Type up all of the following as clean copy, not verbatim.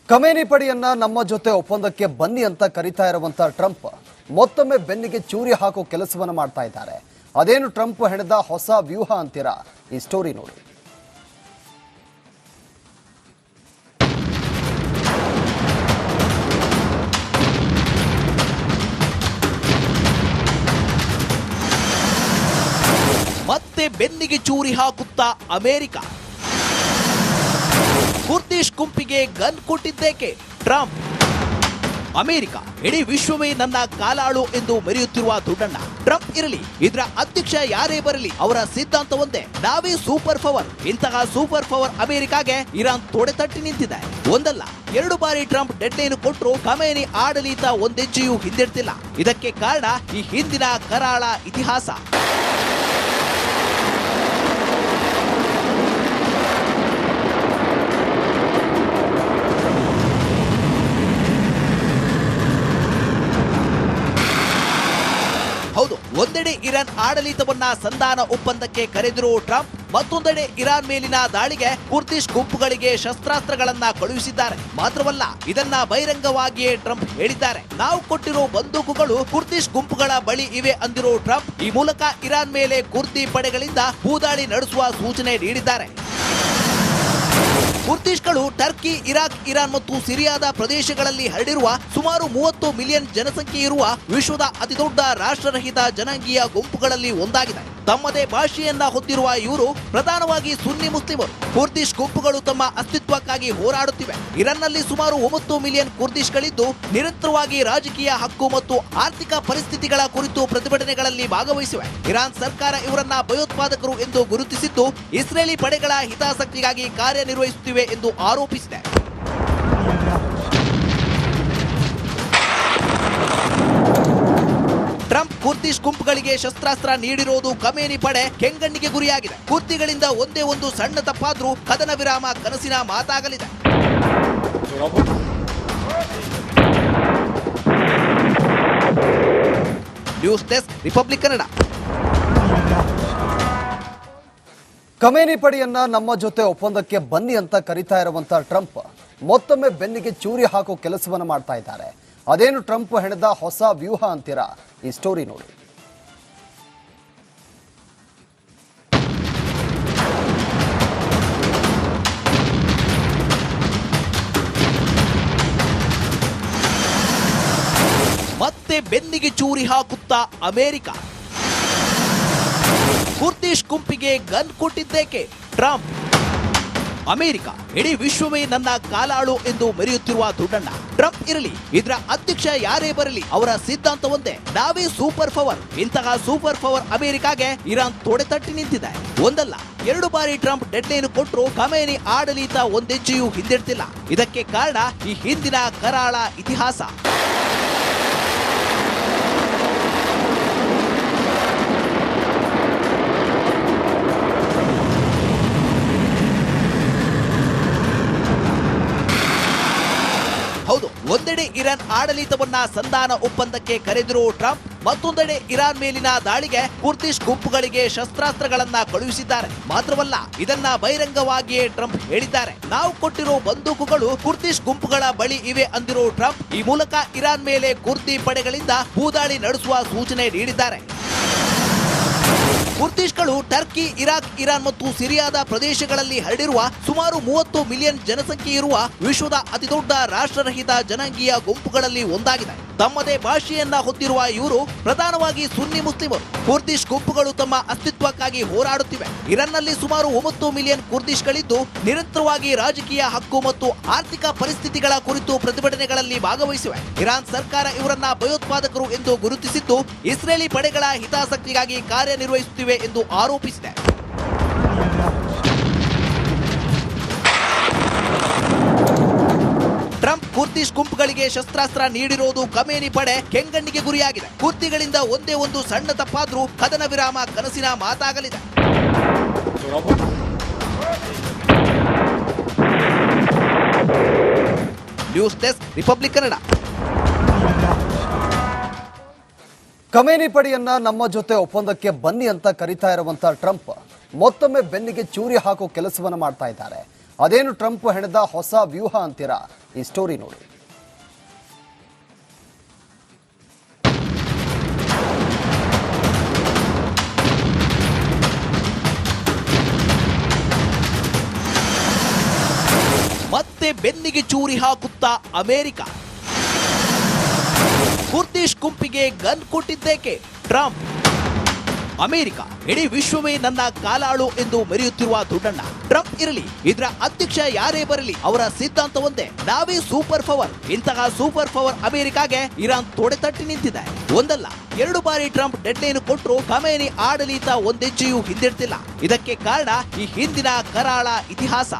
Khamenei ಪಡೆಯನ್ನ ನಮ್ಮ ಜೊತೆ ಒಪ್ಪಂದಕ್ಕೆ ಬನ್ನಿ ಅಂತ ಕರೀತಾ ಇರುವಂತ ಟ್ರಂಪ್ ಮತ್ತೊಮ್ಮೆ ಬೆನ್ನಿಗೆ ಚೂರಿ ಹಾಕೋ ಕೆಲಸವನ್ನ ಮಾಡ್ತಾ ಇದ್ದಾರೆ. ಅದೇನು ಟ್ರಂಪ್ ಹೆಣೆದ ಹೊಸ ವ್ಯೂಹ ಅಂತೀರಾ? ಈ ಸ್ಟೋರಿ ನೋಡಿ. ಮತ್ತೆ ಬೆನ್ನಿಗೆ ಚೂರಿ ಹಾಕುತ್ತಾ ಅಮೆರಿಕ. ಕುರ್ದಿಶ್ ಗುಂಪಿಗೆ ಗನ್ ಕೊಟ್ಟಿದ್ದೇಕೆ ಟ್ರಂಪ್? ಅಮೆರಿಕ ಇಡೀ ವಿಶ್ವವೇ ನನ್ನ ಕಾಲಾಳು ಎಂದು ಮೆರೆಯುತ್ತಿರುವ ದುಡ್ಡಣ್ಣ ಟ್ರಂಪ್ ಇರಲಿ, ಇದರ ಅಧ್ಯಕ್ಷ ಯಾರೇ ಬರಲಿ, ಅವರ ಸಿದ್ಧಾಂತ ಒಂದೇ, ನಾವೇ ಸೂಪರ್ ಪವರ್. ಇಂತಹ ಸೂಪರ್ ಪವರ್ ಅಮೆರಿಕಾಗೆ ಇರಾನ್ ತೊಡೆತಟ್ಟಿ ನಿಂತಿದೆ. ಒಂದಲ್ಲ ಎರಡು ಬಾರಿ ಟ್ರಂಪ್ ಡೆಡ್ಲೈನ್ ಕೊಟ್ಟರು ಖಮೇನಿ ಆಡಳಿತ ಒಂದೆಜ್ಜೆಯೂ ಹಿಂದೆಡ್ತಿಲ್ಲ. ಇದಕ್ಕೆ ಕಾರಣ ಈ ಹಿಂದಿನ ಕರಾಳ ಇತಿಹಾಸ. ಹೌದು, ಒಂದೆಡೆ ಇರಾನ್ ಆಡಳಿತವನ್ನ ಸಂಧಾನ ಒಪ್ಪಂದಕ್ಕೆ ಕರೆದಿರುವ ಟ್ರಂಪ್, ಮತ್ತೊಂದೆಡೆ ಇರಾನ್ ಮೇಲಿನ ದಾಳಿಗೆ ಕುರ್ದಿಶ್ ಗುಂಪುಗಳಿಗೆ ಶಸ್ತ್ರಾಸ್ತ್ರಗಳನ್ನ ಕಳುಹಿಸಿದ್ದಾರೆ. ಮಾತ್ರವಲ್ಲ, ಇದನ್ನ ಬಹಿರಂಗವಾಗಿಯೇ ಟ್ರಂಪ್ ಹೇಳಿದ್ದಾರೆ. ನಾವು ಕೊಟ್ಟಿರೋ ಬಂದೂಕುಗಳು ಕುರ್ದಿಶ್ ಗುಂಪುಗಳ ಬಳಿ ಇವೆ ಅಂದಿರೋ ಟ್ರಂಪ್ ಈ ಮೂಲಕ ಇರಾನ್ ಮೇಲೆ ಕುರ್ದಿ ಪಡೆಗಳಿಂದ ಭೂದಾಳಿ ನಡೆಸುವ ಸೂಚನೆ ನೀಡಿದ್ದಾರೆ. ಕುರ್ದಿಶ್ಗಳು ಟರ್ಕಿ, ಇರಾಕ್, ಇರಾನ್ ಮತ್ತು ಸಿರಿಯಾದ ಪ್ರದೇಶಗಳಲ್ಲಿ ಹರಡಿರುವ ಸುಮಾರು 30 ಮಿಲಿಯನ್ ಜನಸಂಖ್ಯೆ ಇರುವ ವಿಶ್ವದ ಅತಿದೊಡ್ಡ ರಾಷ್ಟ್ರರಹಿತ ಜನಾಂಗೀಯ ಗುಂಪುಗಳಲ್ಲಿ ಒಂದಾಗಿದೆ. ತಮ್ಮದೇ ಭಾಷೆಯನ್ನ ಹೊಂದಿರುವ ಇವರು ಪ್ರಧಾನವಾಗಿ ಸುನ್ನಿ ಮುಸ್ಲಿಮರು. ಕುರ್ದಿಶ್ ಗುಂಪುಗಳು ತಮ್ಮ ಅಸ್ತಿತ್ವಕ್ಕಾಗಿ ಹೋರಾಡುತ್ತಿವೆ. ಇರಾನ್ನಲ್ಲಿ ಸುಮಾರು 9 ಮಿಲಿಯನ್ ಕುರ್ದಿಶ್ಗಳಿದ್ದು ನಿರಂತರವಾಗಿ ರಾಜಕೀಯ ಹಕ್ಕು ಮತ್ತು ಆರ್ಥಿಕ ಪರಿಸ್ಥಿತಿಗಳ ಕುರಿತು ಪ್ರತಿಭಟನೆಗಳಲ್ಲಿ ಭಾಗವಹಿಸಿವೆ. ಇರಾನ್ ಸರ್ಕಾರ ಇವರನ್ನ ಭಯೋತ್ಪಾದಕರು ಎಂದು ಗುರುತಿಸಿದ್ದು ಇಸ್ರೇಲಿ ಪಡೆಗಳ ಹಿತಾಸಕ್ತಿಗಾಗಿ ಕಾರ್ಯನಿರ್ವಹಿಸುತ್ತಿವೆ ಎಂದು ಆರೋಪಿಸಿದೆ. ಟ್ರಂಪ್ ಕುರ್ದಿಶ್ ಗುಂಪುಗಳಿಗೆ ಶಸ್ತ್ರಾಸ್ತ್ರ ನೀಡಿರುವುದು ಖಮೇನಿ ಪಡೆ ಕೆಂಗಣ್ಣಿಗೆ ಗುರಿಯಾಗಿದೆ. ಕುರ್ದಿಗಳಿಂದ ಒಂದೇ ಒಂದು ಸಣ್ಣ ತಪ್ಪಾದ್ರೂ ಕದನ ವಿರಾಮ ಕನಸಿನ ಮಾತಾಗಲಿದೆ. News desk, republic Kannada. Khamenei ಪಡೆಯನ್ನ ನಮ್ಮ ಜೊತೆ ಒಪ್ಪಂದಕ್ಕೆ ಬನ್ನಿ ಅಂತ ಕರೀತಾ ಇರುವಂತ ಟ್ರಂಪ್ ಮತ್ತೊಮ್ಮೆ ಬೆನ್ನಿಗೆ ಚೂರಿ ಹಾಕೋ ಕೆಲಸವನ್ನ ಮಾಡ್ತಾ ಇದ್ದಾರೆ. ಅದೇನು ಟ್ರಂಪ್ ಹೆಣೆದ ಹೊಸ ವ್ಯೂಹ ಅಂತೀರಾ? ಈ ಸ್ಟೋರಿ ನೋಡಿ. ಮತ್ತೆ ಬೆನ್ನಿಗೆ ಚೂರಿ ಹಾಕುತ್ತಾ ಅಮೆರಿಕ. ಕುರ್ದಿಶ್ ಗುಂಪಿಗೆ ಗನ್ ಕೊಟ್ಟಿದ್ದೇಕೆ ಟ್ರಂಪ್? ಅಮೆರಿಕ ಇಡೀ ವಿಶ್ವವೇ ನನ್ನ ಕಾಲಾಳು ಎಂದು ಮೆರೆಯುತ್ತಿರುವ ದುಡ್ಡಣ್ಣ ಟ್ರಂಪ್ ಇರಲಿ, ಇದರ ಅಧ್ಯಕ್ಷ ಯಾರೇ ಬರಲಿ, ಅವರ ಸಿದ್ಧಾಂತ ಒಂದೇ, ನಾವೇ ಸೂಪರ್ ಪವರ್. ಇಂತಹ ಸೂಪರ್ ಪವರ್ ಅಮೆರಿಕಾಗೆ ಇರಾನ್ ತೊಡೆತಟ್ಟಿ ನಿಂತಿದೆ. ಒಂದಲ್ಲ ಎರಡು ಬಾರಿ ಟ್ರಂಪ್ ಡೆಡ್ಲೈನ್ ಕೊಟ್ಟರು ಖಮೇನಿ ಆಡಳಿತ ಒಂದೆಜ್ಜೆಯೂ ಹಿಂದೆಡ್ತಿಲ್ಲ. ಇದಕ್ಕೆ ಕಾರಣ ಈ ಹಿಂದಿನ ಕರಾಳ ಇತಿಹಾಸ. ಹೌದು, ಒಂದೆಡೆ ಇರಾನ್ ಆಡಳಿತವನ್ನ ಸಂಧಾನ ಒಪ್ಪಂದಕ್ಕೆ ಕರೆದಿರುವ ಟ್ರಂಪ್, ಮತ್ತೊಂದೆಡೆ ಇರಾನ್ ಮೇಲಿನ ದಾಳಿಗೆ ಕುರ್ದಿಶ್ ಗುಂಪುಗಳಿಗೆ ಶಸ್ತ್ರಾಸ್ತ್ರಗಳನ್ನ ಕಳುಹಿಸಿದ್ದಾರೆ. ಮಾತ್ರವಲ್ಲ, ಇದನ್ನ ಬಹಿರಂಗವಾಗಿಯೇ ಟ್ರಂಪ್ ಹೇಳಿದ್ದಾರೆ. ನಾವು ಕೊಟ್ಟಿರೋ ಬಂದೂಕುಗಳು ಕುರ್ದಿಶ್ ಗುಂಪುಗಳ ಬಳಿ ಇವೆ ಅಂದಿರೋ ಟ್ರಂಪ್ ಈ ಮೂಲಕ ಇರಾನ್ ಮೇಲೆ ಕುರ್ದಿ ಪಡೆಗಳಿಂದ ಭೂದಾಳಿ ನಡೆಸುವ ಸೂಚನೆ ನೀಡಿದ್ದಾರೆ. ಕುರ್ದಿಶ್ಗಳು ಟರ್ಕಿ, ಇರಾಕ್, ಇರಾನ್ ಮತ್ತು ಸಿರಿಯಾದ ಪ್ರದೇಶಗಳಲ್ಲಿ ಹರಡಿರುವ ಸುಮಾರು 30 ಮಿಲಿಯನ್ ಜನಸಂಖ್ಯೆ ಇರುವ ವಿಶ್ವದ ಅತಿದೊಡ್ಡ ರಾಷ್ಟ್ರರಹಿತ ಜನಾಂಗೀಯ ಗುಂಪುಗಳಲ್ಲಿ ಒಂದಾಗಿದೆ. ತಮ್ಮದೇ ಭಾಷೆಯನ್ನ ಹೊಂದಿರುವ ಇವರು ಪ್ರಧಾನವಾಗಿ ಸುನ್ನಿ ಮುಸ್ಲಿಮರು. ಕುರ್ದಿಶ್ ಗುಂಪುಗಳು ತಮ್ಮ ಅಸ್ತಿತ್ವಕ್ಕಾಗಿ ಹೋರಾಡುತ್ತಿವೆ. ಇರಾನ್ನಲ್ಲಿ ಸುಮಾರು 9 ಮಿಲಿಯನ್ ಕುರ್ದಿಶ್ಗಳಿದ್ದು ನಿರಂತರವಾಗಿ ರಾಜಕೀಯ ಹಕ್ಕು ಮತ್ತು ಆರ್ಥಿಕ ಪರಿಸ್ಥಿತಿಗಳ ಕುರಿತು ಪ್ರತಿಭಟನೆಗಳಲ್ಲಿ ಭಾಗವಹಿಸಿವೆ. ಇರಾನ್ ಸರ್ಕಾರ ಇವರನ್ನ ಭಯೋತ್ಪಾದಕರು ಎಂದು ಗುರುತಿಸಿದ್ದು ಇಸ್ರೇಲಿ ಪಡೆಗಳ ಹಿತಾಸಕ್ತಿಗಾಗಿ ಕಾರ್ಯನಿರ್ವಹಿಸುತ್ತಿವೆ ಎಂದು ಆರೋಪಿಸಿದೆ. ಟ್ರಂಪ್ ಕುರ್ದಿಶ್ ಗುಂಪುಗಳಿಗೆ ಶಸ್ತ್ರಾಸ್ತ್ರ ನೀಡಿರುವುದು ಖಮೇನಿ ಪಡೆ ಕೆಂಗಣ್ಣಿಗೆ ಗುರಿಯಾಗಿದೆ. ಕುರ್ದಿಗಳಿಂದ ಒಂದೇ ಒಂದು ಸಣ್ಣ ತಪ್ಪಾದ್ರೂ ಕದನ ವಿರಾಮ ಕನಸಿನ ಮಾತಾಗಲಿದೆ. News desk, republic Kannada. Khamenei ಪಡೆಯನ್ನ ನಮ್ಮ ಜೊತೆ ಒಪ್ಪಂದಕ್ಕೆ ಬನ್ನಿ ಅಂತ ಕರೀತಾ ಇರುವಂತ ಟ್ರಂಪ್ ಮತ್ತೊಮ್ಮೆ ಬೆನ್ನಿಗೆ ಚೂರಿ ಹಾಕೋ ಕೆಲಸವನ್ನ ಮಾಡ್ತಾ ಇದ್ದಾರೆ. ಅದೇನು ಟ್ರಂಪ್ ಹೆಣೆದ ಹೊಸ ವ್ಯೂಹ ಅಂತೀರಾ? ಈ ಸ್ಟೋರಿ ನೋಡಿ. ಮತ್ತೆ ಬೆನ್ನಿಗೆ ಚೂರಿ ಹಾಕುತ್ತಾ ಅಮೆರಿಕ. ಕುರ್ದಿಶ್ ಗುಂಪಿಗೆ ಗನ್ ಕೊಟ್ಟಿದ್ದೇಕೆ ಟ್ರಂಪ್? ಅಮೆರಿಕ ಇಡೀ ವಿಶ್ವವೇ ನನ್ನ ಕಾಲಾಳು ಎಂದು ಮೆರೆಯುತ್ತಿರುವ ದುಡ್ಡಣ್ಣ ಟ್ರಂಪ್ ಇರಲಿ, ಇದರ ಅಧ್ಯಕ್ಷ ಯಾರೇ ಬರಲಿ, ಅವರ ಸಿದ್ಧಾಂತ ಒಂದೇ, ನಾವೇ ಸೂಪರ್ ಪವರ್. ಇಂತಹ ಸೂಪರ್ ಪವರ್ ಅಮೆರಿಕಾಗೆ ಇರಾನ್ ತೊಡೆತಟ್ಟಿ ನಿಂತಿದೆ. ಒಂದಲ್ಲ 2 ಬಾರಿ ಟ್ರಂಪ್ ಡೆಡ್ಲೈನ್ ಕೊಟ್ಟರು ಖಮೇನಿ ಆಡಳಿತ ಒಂದೆಜ್ಜೆಯೂ ಹಿಂದಿಡ್ತಿಲ್ಲ. ಇದಕ್ಕೆ ಕಾರಣ ಈ ಹಿಂದಿನ ಕರಾಳ ಇತಿಹಾಸ.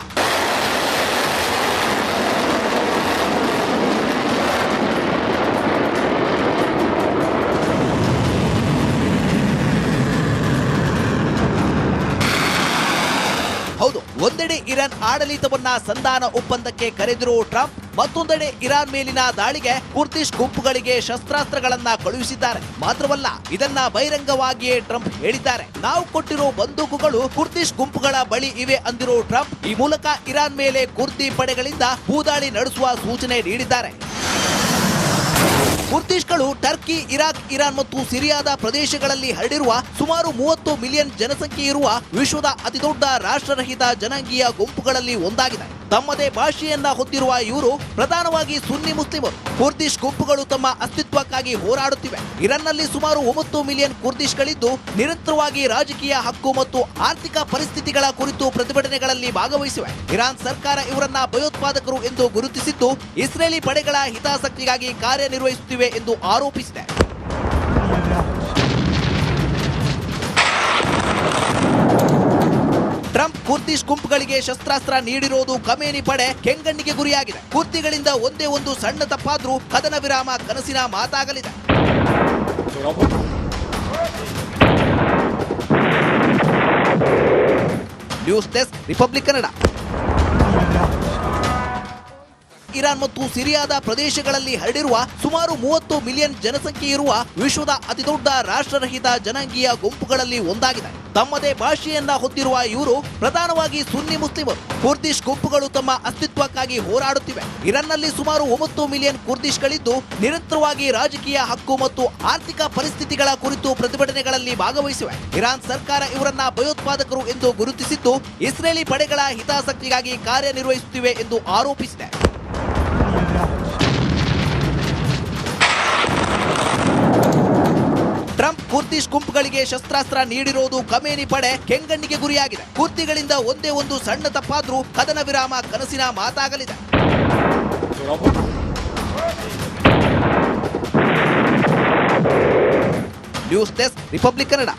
ಹೌದು, ಒಂದೆಡೆ ಇರಾನ್ ಆಡಳಿತವನ್ನ ಸಂಧಾನ ಒಪ್ಪಂದಕ್ಕೆ ಕರೆದಿರುವ ಟ್ರಂಪ್, ಮತ್ತೊಂದೆಡೆ ಇರಾನ್ ಮೇಲಿನ ದಾಳಿಗೆ ಕುರ್ದಿಶ್ ಗುಂಪುಗಳಿಗೆ ಶಸ್ತ್ರಾಸ್ತ್ರಗಳನ್ನ ಕಳುಹಿಸಿದ್ದಾರೆ. ಮಾತ್ರವಲ್ಲ, ಇದನ್ನ ಬಹಿರಂಗವಾಗಿಯೇ ಟ್ರಂಪ್ ಹೇಳಿದ್ದಾರೆ. ನಾವು ಕೊಟ್ಟಿರೋ ಬಂದೂಕುಗಳು ಕುರ್ದಿಶ್ ಗುಂಪುಗಳ ಬಳಿ ಇವೆ ಅಂದಿರೋ ಟ್ರಂಪ್ ಈ ಮೂಲಕ ಇರಾನ್ ಮೇಲೆ ಕುರ್ದಿ ಪಡೆಗಳಿಂದ ಭೂದಾಳಿ ನಡೆಸುವ ಸೂಚನೆ ನೀಡಿದ್ದಾರೆ. ಕುರ್ದಿಶ್ಗಳು ಟರ್ಕಿ, ಇರಾಕ್, ಇರಾನ್ ಮತ್ತು ಸಿರಿಯಾದ ಪ್ರದೇಶಗಳಲ್ಲಿ ಹರಡಿರುವ ಸುಮಾರು 30 ಮಿಲಿಯನ್ ಜನಸಂಖ್ಯೆ ಇರುವ ವಿಶ್ವದ ಅತಿದೊಡ್ಡ ರಾಷ್ಟ್ರರಹಿತ ಜನಾಂಗೀಯ ಗುಂಪುಗಳಲ್ಲಿ ಒಂದಾಗಿದೆ. ತಮ್ಮದೇ ಭಾಷೆಯನ್ನ ಹೊಂದಿರುವ ಇವರು ಪ್ರಧಾನವಾಗಿ ಸುನ್ನಿ ಮುಸ್ಲಿಮರು. ಕುರ್ದಿಶ್ ಗುಂಪುಗಳು ತಮ್ಮ ಅಸ್ತಿತ್ವಕ್ಕಾಗಿ ಹೋರಾಡುತ್ತಿವೆ. ಇರಾನ್ನಲ್ಲಿ ಸುಮಾರು 9 ಮಿಲಿಯನ್ ಕುರ್ದಿಶ್ಗಳಿದ್ದು ನಿರಂತರವಾಗಿ ರಾಜಕೀಯ ಹಕ್ಕು ಮತ್ತು ಆರ್ಥಿಕ ಪರಿಸ್ಥಿತಿಗಳ ಕುರಿತು ಪ್ರತಿಭಟನೆಗಳಲ್ಲಿ ಭಾಗವಹಿಸಿವೆ. ಇರಾನ್ ಸರ್ಕಾರ ಇವರನ್ನ ಭಯೋತ್ಪಾದಕರು ಎಂದು ಗುರುತಿಸಿದ್ದು ಇಸ್ರೇಲಿ ಪಡೆಗಳ ಹಿತಾಸಕ್ತಿಗಾಗಿ ಕಾರ್ಯನಿರ್ವಹಿಸುತ್ತಿವೆ ಎಂದು ಆರೋಪಿಸಿದೆ. ಟ್ರಂಪ್ ಕುರ್ದಿಶ್ ಗುಂಪುಗಳಿಗೆ ಶಸ್ತ್ರಾಸ್ತ್ರ ನೀಡಿರುವುದು ಖಮೇನಿ ಪಡೆ ಕೆಂಗಣ್ಣಿಗೆ ಗುರಿಯಾಗಿದೆ. ಕುರ್ದಿಗಳಿಂದ ಒಂದೇ ಒಂದು ಸಣ್ಣ ತಪ್ಪಾದ್ರೂ ಕದನ ವಿರಾಮ ಕನಸಿನ ಮಾತಾಗಲಿದೆ. News desk, republic Kannada. Iran ಮತ್ತು ಸಿರಿಯಾದ ಪ್ರದೇಶಗಳಲ್ಲಿ ಹರಡಿರುವ ಸುಮಾರು 30 ಮಿಲಿಯನ್ ಜನಸಂಖ್ಯೆ ಇರುವ ವಿಶ್ವದ ಅತಿದೊಡ್ಡ ರಾಷ್ಟ್ರರಹಿತ ಜನಾಂಗೀಯ ಗುಂಪುಗಳಲ್ಲಿ ಒಂದಾಗಿದೆ. ತಮ್ಮದೇ ಭಾಷೆಯನ್ನ ಹೊಂದಿರುವ ಇವರು ಪ್ರಧಾನವಾಗಿ ಸುನ್ನಿ ಮುಸ್ಲಿಮರು. ಕುರ್ದಿಶ್ ಗುಂಪುಗಳು ತಮ್ಮ ಅಸ್ತಿತ್ವಕ್ಕಾಗಿ ಹೋರಾಡುತ್ತಿವೆ. ಇರಾನ್ನಲ್ಲಿ ಸುಮಾರು 9 ಮಿಲಿಯನ್ ಕುರ್ದಿಶ್ಗಳಿದ್ದು ನಿರಂತರವಾಗಿ ರಾಜಕೀಯ ಹಕ್ಕು ಮತ್ತು ಆರ್ಥಿಕ ಪರಿಸ್ಥಿತಿಗಳ ಕುರಿತು ಪ್ರತಿಭಟನೆಗಳಲ್ಲಿ ಭಾಗವಹಿಸಿವೆ. ಇರಾನ್ ಸರ್ಕಾರ ಇವರನ್ನ ಭಯೋತ್ಪಾದಕರು ಎಂದು ಗುರುತಿಸಿದ್ದು ಇಸ್ರೇಲಿ ಪಡೆಗಳ ಹಿತಾಸಕ್ತಿಗಾಗಿ ಕಾರ್ಯನಿರ್ವಹಿಸುತ್ತಿವೆ ಎಂದು ಆರೋಪಿಸಿದೆ. ಟ್ರಂಪ್ ಕುರ್ದಿಶ್ ಗುಂಪುಗಳಿಗೆ ಶಸ್ತ್ರಾಸ್ತ್ರ ನೀಡಿರುವುದು ಖಮೇನಿ ಪಡೆ ಕೆಂಗಣ್ಣಿಗೆ ಗುರಿಯಾಗಿದೆ. ಕುರ್ದಿಗಳಿಂದ ಒಂದೇ ಒಂದು ಸಣ್ಣ ತಪ್ಪಾದ್ರೂ ಕದನ ವಿರಾಮ ಕನಸಿನ ಮಾತಾಗಲಿದೆ. News desk, republic Kannada.